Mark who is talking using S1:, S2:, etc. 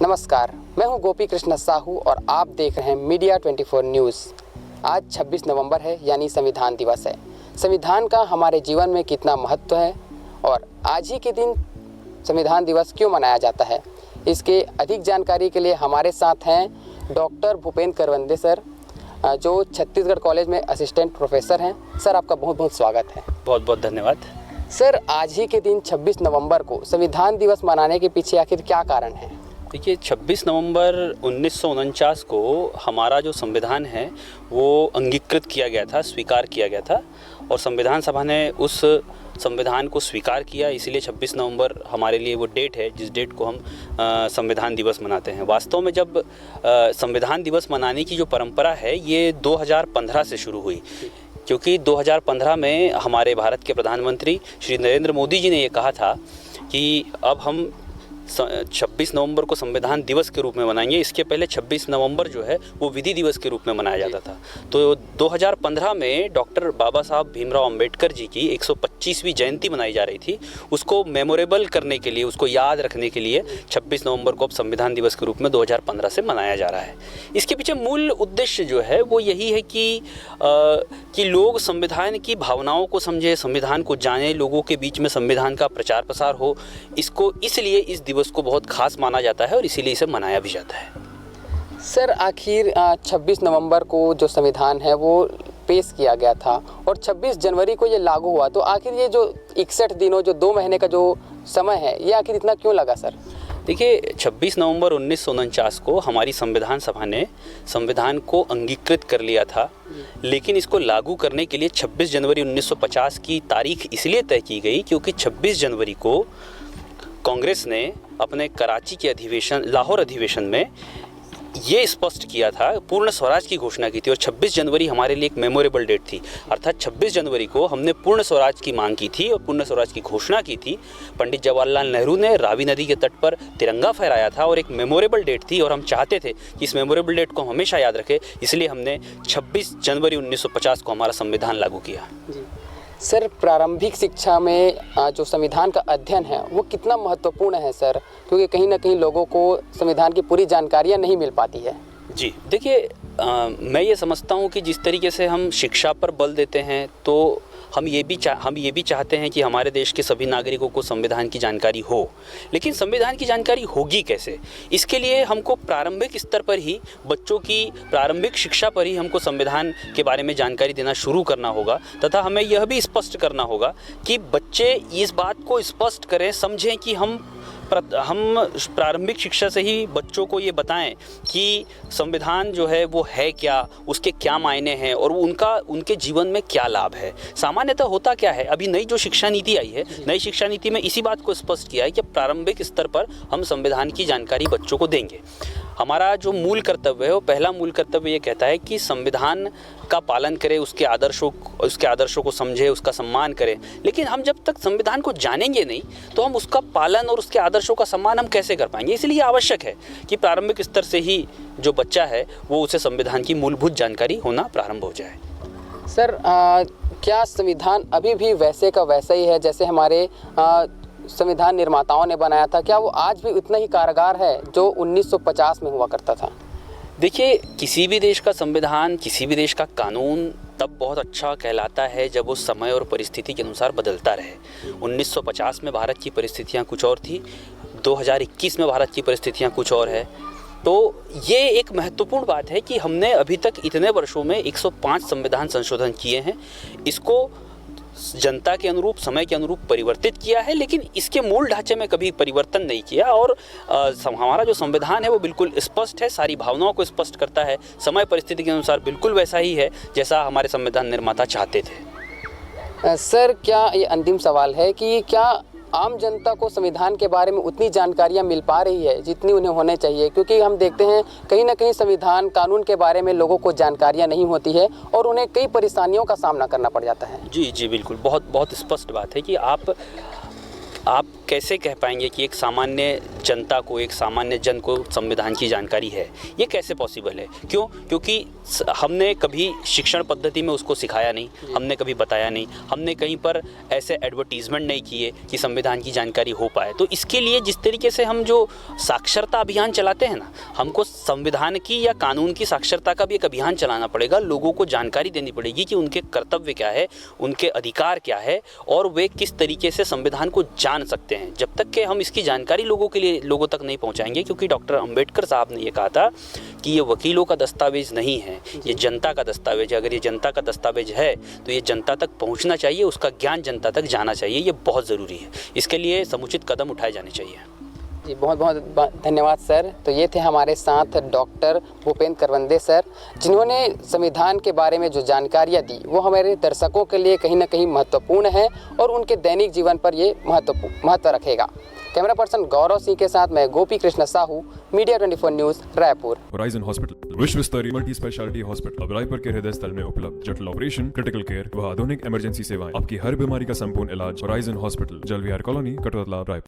S1: नमस्कार, मैं हूं गोपी कृष्ण साहू और आप देख रहे हैं मीडिया 24 न्यूज़। आज 26 नवंबर है, यानी संविधान दिवस है। संविधान का हमारे जीवन में कितना महत्व है और आज ही के दिन संविधान दिवस क्यों मनाया जाता है, इसके अधिक जानकारी के लिए हमारे साथ हैं डॉक्टर भूपेंद्र करवंदे सर, जो छत्तीसगढ़ कॉलेज में असिस्टेंट प्रोफेसर हैं। सर, आपका बहुत बहुत स्वागत है।
S2: बहुत बहुत धन्यवाद।
S1: सर, आज ही के दिन 26 नवंबर को संविधान दिवस मनाने के पीछे आखिर क्या कारण है?
S2: देखिए, 26 नवंबर 1949 को हमारा जो संविधान है वो अंगीकृत किया गया था, स्वीकार किया गया था और संविधान सभा ने उस संविधान को स्वीकार किया। इसलिए 26 नवंबर हमारे लिए वो डेट है जिस डेट को हम संविधान दिवस मनाते हैं। वास्तव में जब संविधान दिवस मनाने की जो परंपरा है ये 2015 से शुरू हुई, क्योंकि 2015 में हमारे भारत के प्रधानमंत्री श्री नरेंद्र मोदी जी ने ये कहा था कि अब हम 26 नवंबर को संविधान दिवस के रूप में मनाएंगे। इसके पहले 26 नवंबर जो है वो विधि दिवस के रूप में मनाया जाता था। तो 2015 में डॉक्टर बाबा साहब भीमराव अंबेडकर जी की 125वीं जयंती मनाई जा रही थी। उसको मेमोरेबल करने के लिए, उसको याद रखने के लिए 26 नवंबर को अब संविधान दिवस के रूप में 2015 से मनाया जा रहा है। इसके पीछे मूल उद्देश्य जो है वो यही है कि लोग संविधान की भावनाओं को समझे, संविधान को जाने, लोगों के बीच में संविधान का प्रचार प्रसार हो। इसको इसलिए इस दिवस को बहुत खास माना जाता है और इसीलिए इसे मनाया भी जाता है।
S1: सर, आखिर 26 नवंबर को जो संविधान है वो पेश किया गया था और 26 जनवरी को ये लागू हुआ, तो आखिर ये जो 61 दिनों, जो 2 महीने का जो समय है, ये आखिर इतना क्यों लगा सर?
S2: देखिए, 26 नवंबर 1949 को हमारी संविधान सभा ने संविधान को अंगीकृत कर लिया था, लेकिन इसको लागू करने के लिए 26 जनवरी 1950 की तारीख इसलिए तय की गई क्योंकि 26 जनवरी को कांग्रेस ने अपने कराची के अधिवेशन, लाहौर अधिवेशन में ये स्पष्ट किया था, पूर्ण स्वराज की घोषणा की थी और 26 जनवरी हमारे लिए एक मेमोरेबल डेट थी। अर्थात 26 जनवरी को हमने पूर्ण स्वराज की मांग की थी और पूर्ण स्वराज की घोषणा की थी। पंडित जवाहरलाल नेहरू ने रावी नदी के तट पर तिरंगा फहराया था और एक मेमोरेबल डेट थी और हम चाहते थे कि इस मेमोरेबल डेट को हम हमेशा याद रखें। इसलिए हमने 26 जनवरी 1950 को हमारा संविधान लागू किया।
S1: जी सर, प्रारंभिक शिक्षा में जो संविधान का अध्ययन है वो कितना महत्वपूर्ण है सर, क्योंकि कहीं ना कहीं लोगों को संविधान की पूरी जानकारियाँ नहीं मिल पाती है।
S2: जी देखिए, मैं ये समझता हूँ कि जिस तरीके से हम शिक्षा पर बल देते हैं तो हम ये भी चाहते हैं कि हमारे देश के सभी नागरिकों को संविधान की जानकारी हो। लेकिन संविधान की जानकारी होगी कैसे? इसके लिए हमको प्रारंभिक स्तर पर ही, बच्चों की प्रारंभिक शिक्षा पर ही हमको संविधान के बारे में जानकारी देना शुरू करना होगा तथा हमें यह भी स्पष्ट करना होगा कि बच्चे इस बात को स्पष्ट करें, समझें कि हम प्रारंभिक शिक्षा से ही बच्चों को ये बताएं कि संविधान जो है वो है क्या, उसके क्या मायने हैं और उनके जीवन में क्या लाभ है। सामान्यतः होता क्या है, अभी नई जो शिक्षा नीति आई है, नई शिक्षा नीति में इसी बात को स्पष्ट किया है कि प्रारंभिक स्तर पर हम संविधान की जानकारी बच्चों को देंगे। हमारा जो मूल कर्तव्य है वो, पहला मूल कर्तव्य ये कहता है कि संविधान का पालन करें, उसके आदर्शों को समझे, उसका सम्मान करें। लेकिन हम जब तक संविधान को जानेंगे नहीं तो हम उसका पालन और उसके आदर्शों का सम्मान हम कैसे कर पाएंगे? इसलिए आवश्यक है कि प्रारंभिक स्तर से ही जो बच्चा है वो उसे संविधान की मूलभूत जानकारी होना प्रारंभ हो जाए।
S1: सर, क्या संविधान अभी भी वैसे का वैसा ही है जैसे हमारे संविधान निर्माताओं ने बनाया था? क्या वो आज भी उतना ही कारगर है जो 1950 में हुआ करता था?
S2: देखिए, किसी भी देश का संविधान, किसी भी देश का कानून तब बहुत अच्छा कहलाता है जब वो समय और परिस्थिति के अनुसार बदलता रहे। 1950 में भारत की परिस्थितियाँ कुछ और थी, 2021 में भारत की परिस्थितियाँ कुछ और है। तो ये एक महत्वपूर्ण बात है कि हमने अभी तक इतने वर्षों में 105 संविधान संशोधन किए हैं। इसको जनता के अनुरूप, समय के अनुरूप परिवर्तित किया है, लेकिन इसके मूल ढांचे में कभी परिवर्तन नहीं किया। और हमारा जो संविधान है वो बिल्कुल स्पष्ट है, सारी भावनाओं को स्पष्ट करता है, समय परिस्थिति के अनुसार बिल्कुल वैसा ही है जैसा हमारे संविधान निर्माता चाहते थे।
S1: सर, क्या ये अंतिम सवाल है कि क्या आम जनता को संविधान के बारे में उतनी जानकारियाँ मिल पा रही है जितनी उन्हें होने चाहिए? क्योंकि हम देखते हैं कहीं ना कहीं संविधान, कानून के बारे में लोगों को जानकारियाँ नहीं होती है और उन्हें कई परेशानियों का सामना करना पड़ जाता है।
S2: जी बिल्कुल, बहुत बहुत स्पष्ट बात है कि आप कैसे कह पाएंगे कि एक सामान्य जनता को, एक सामान्य जन को संविधान की जानकारी है। ये कैसे पॉसिबल है? क्यों? क्योंकि हमने कभी शिक्षण पद्धति में उसको सिखाया नहीं, हमने कभी बताया नहीं, हमने कहीं पर ऐसे एडवर्टीजमेंट नहीं किए कि संविधान की जानकारी हो पाए। तो इसके लिए जिस तरीके से हम जो साक्षरता अभियान चलाते हैं ना, हमको संविधान की या कानून की साक्षरता का भी एक अभियान चलाना पड़ेगा। लोगों को जानकारी देनी पड़ेगी कि उनके कर्तव्य क्या है, उनके अधिकार क्या है और वे किस तरीके से संविधान को जान सकते हैं। जब तक कि हम इसकी जानकारी लोगों तक नहीं पहुंचाएंगे, क्योंकि डॉक्टर अंबेडकर साहब ने ये कहा था कि ये वकीलों का दस्तावेज नहीं है, ये जनता का दस्तावेज है। अगर ये जनता का दस्तावेज है तो ये जनता तक पहुंचना चाहिए, उसका ज्ञान जनता तक जाना चाहिए। ये बहुत ज़रूरी है। इसके लिए समुचित कदम उठाए जाने चाहिए।
S1: जी, बहुत बहुत धन्यवाद सर। तो ये थे हमारे साथ डॉक्टर भूपेंद्र करवंदे सर, जिन्होंने संविधान के बारे में जो जानकारियाँ दी वो हमारे दर्शकों के लिए कहीं ना कहीं महत्वपूर्ण है और उनके दैनिक जीवन पर ये महत्व रखेगा। कैमरा पर्सन गौरव सिंह के साथ मैं Gopi Krishna Sahu, media 24 news, Raipur.
S3: Horizon hospital विश्व स्तरीय मल्टी स्पेशलिटी हॉस्पिटल अब रायपुर के हृदय स्थल में उपलब्ध। जटिल ऑपरेशन, क्रिटिकल केयर व आधुनिक इमरजेंसी सेवाएं, आपकी हर बीमारी का संपूर्ण इलाज। Horizon hospital, जलविहार colony, Katotala, Raipur.